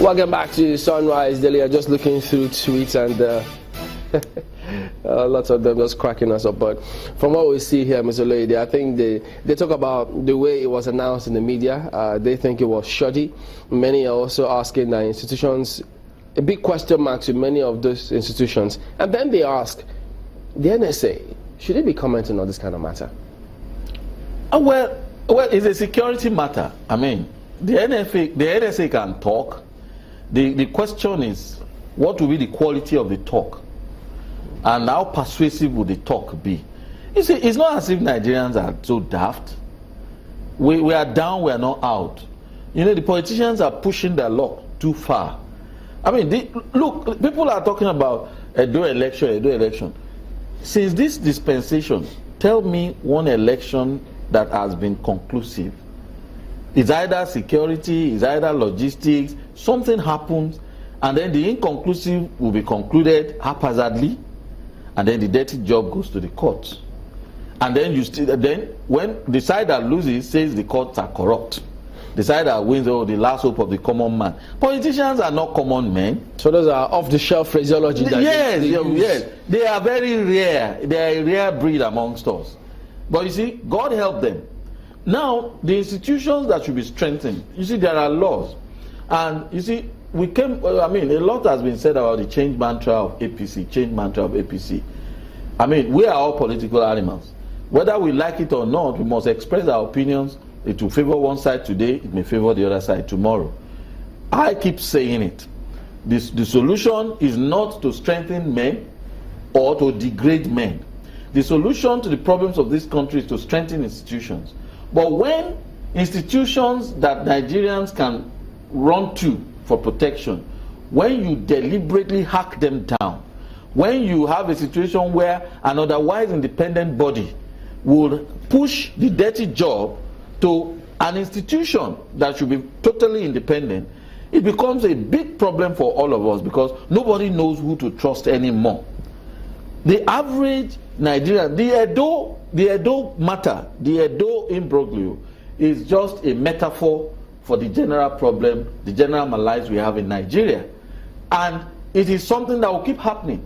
Welcome back to Sunrise Daily. I'm just looking through tweets and lots of them just cracking us up. But from what we see here, Mr. Oloyede, I think they talk about the way it was announced in the media. They think it was shoddy. Many are also asking that institutions, a big question mark to many of those institutions. And then they ask, the NSA, should it be commenting on this kind of matter? Well, it's a security matter. I mean, the NSA can talk. The question is, what will be the quality of the talk? And how persuasive will the talk be? You see, it's not as if Nigerians are so daft. We are down, we are not out. You know, the politicians are pushing their luck too far. I mean, look, people are talking about a do election. Since this dispensation, tell me one election that has been conclusive. It's either security, it's either logistics, something happens, and then the inconclusive will be concluded haphazardly, and then the dirty job goes to the courts. And then when the side that loses says the courts are corrupt, the side that wins, the last hope of the common man. Politicians are not common men. So those are off-the-shelf phraseology. Yes. They are very rare. They are a rare breed amongst us. But you see, God help them. Now, the institutions that should be strengthened, you see, there are laws. And you see, a lot has been said about the change mantra of APC. I mean, we are all political animals. Whether we like it or not, we must express our opinions. It will favor one side today, it may favor the other side tomorrow. I keep saying it. The solution is not to strengthen men or to degrade men. The solution to the problems of this country is to strengthen institutions. But when institutions that Nigerians can run to for protection, when you deliberately hack them down, when you have a situation where an otherwise independent body will push the dirty job to an institution that should be totally independent, it becomes a big problem for all of us because nobody knows who to trust anymore. The average Nigerian, the Edo matter, the Edo imbroglio is just a metaphor for the general problem, the general malaise we have in Nigeria. And it is something that will keep happening.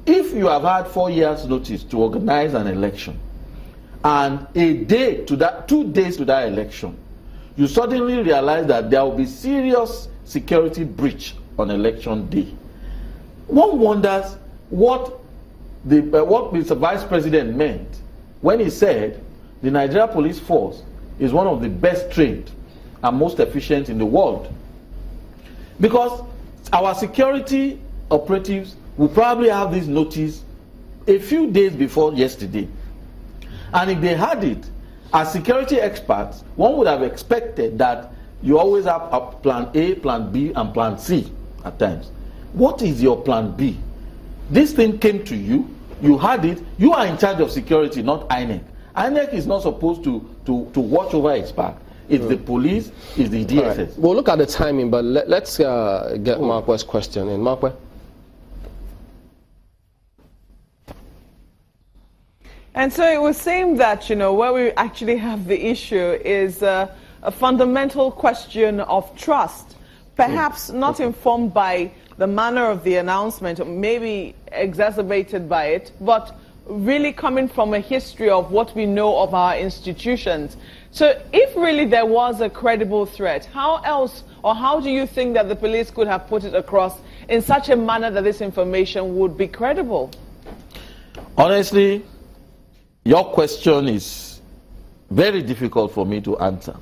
If you have had 4 years notice to organize an election, and 2 days to that election, you suddenly realize that there will be serious security breach on election day. One wonders what Mr. Vice President meant when he said the Nigeria police force is one of the best trained and most efficient in the world. Because our security operatives will probably have this notice a few days before yesterday. And if they had it, as security experts, one would have expected that you always have a plan A, plan B, and plan C at times. What is your plan B? This thing came to you, you had it, you are in charge of security, not INEC. INEC is not supposed to watch over its back. It's the police, it's the DSS. Right. We'll look at the timing, but let's get Markwe's question in. Markwe? And so it would seem that, where we actually have the issue is a fundamental question of trust, perhaps not informed by the manner of the announcement, or maybe exacerbated by it, but really coming from a history of what we know of our institutions. So if really there was a credible threat, how else or how do you think that the police could have put it across in such a manner that this information would be credible? Honestly, your question is very difficult for me to answer.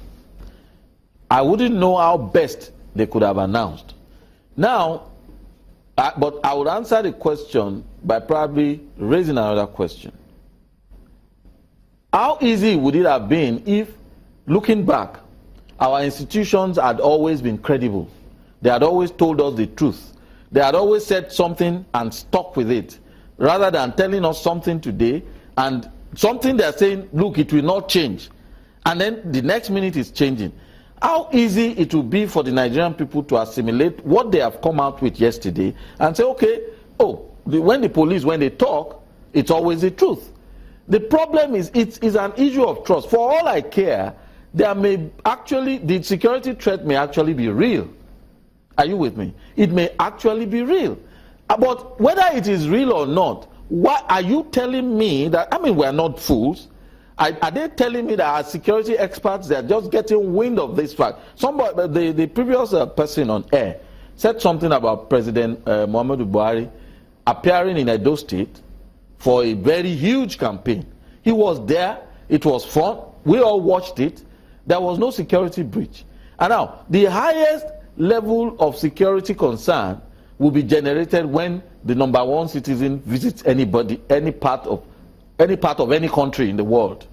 I wouldn't know how best they could have announced. Now, but I would answer the question by probably raising another question. How easy would it have been if, looking back, our institutions had always been credible? They had always told us the truth. They had always said something and stuck with it, rather than telling us something today and something they're saying, look, it will not change. And then the next minute it's changing. How easy it will be for the Nigerian people to assimilate what they have come out with yesterday and say, okay, when the police, when they talk, it's always the truth. The problem is, it's an issue of trust. For all I care, the security threat may actually be real. Are you with me? It may actually be real. But whether it is real or not, why are you telling me that, I mean, we're not fools. Are they telling me that our security experts, they're just getting wind of this fact? Somebody, the previous person on air said something about President Muhammadu Buhari appearing in Edo State for a very huge campaign. He was there. It was fun. We all watched it. There was no security breach. And now, the highest level of security concern will be generated when the number one citizen visits anybody, any part of any country in the world.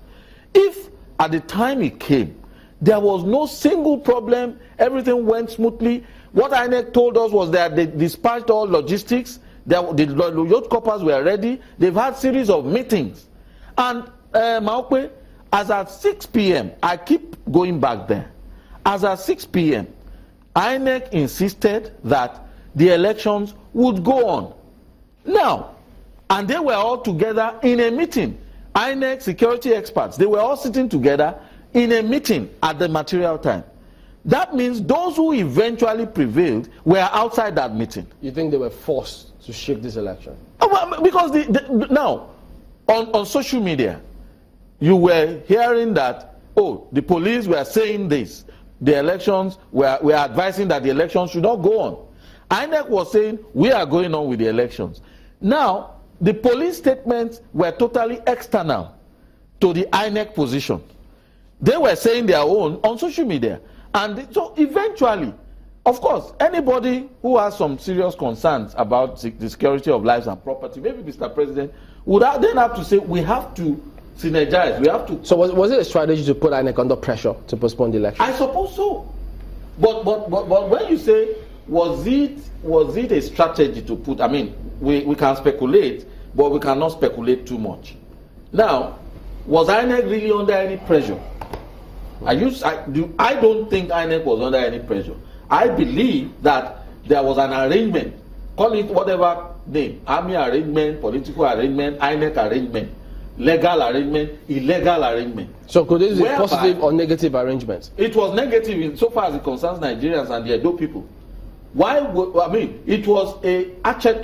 If at the time it came, there was no single problem, everything went smoothly. What INEC told us was that they dispatched all logistics, the youth corpers were ready, they've had series of meetings. And Maokwe, as at 6 p.m., I keep going back there, as at 6 p.m., INEC insisted that the elections would go on. Now, and they were all together in a meeting. INEC security experts, they were all sitting together in a meeting at the material time. That means those who eventually prevailed were outside that meeting. You think they were forced to shake this election? Well, because now, on social media, you were hearing that, oh, the police were saying this. The elections, were advising that the elections should not go on. INEC was saying, we are going on with the elections. Now, the police statements were totally external to the INEC position. They were saying their own on social media. And so eventually, of course, anybody who has some serious concerns about the security of lives and property, maybe Mr. President, would then have to say, we have to synergize. We have to. So was it a strategy to put INEC under pressure to postpone the election? I suppose so. But when you say, was it a strategy to put, I mean, we can speculate, but we cannot speculate too much. Now, was INEC really under any pressure? I don't think INEC was under any pressure. I believe that there was an arrangement, call it whatever name, army arrangement, political arrangement, INEC arrangement, legal arrangement, illegal arrangement. So could this be positive or negative arrangements? It was negative in so far as it concerns Nigerians and the Edo people. Why would, I mean, it was a hatchet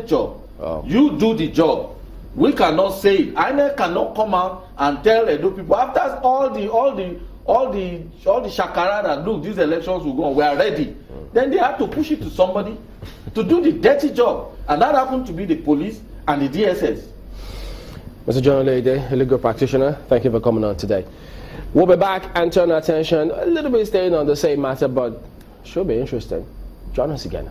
job. Oh. You do the job. We cannot say it. INEC cannot come out and tell Edo people after all the shakara that look, these elections will go on, we are ready. Then they have to push it to somebody to do the dirty job, and that happened to be the police and the DSS. Mr. John Oloyede, a legal practitioner, thank you for coming on today. We'll be back and turn our attention a little bit staying on the same matter, but should be interesting. Join us again.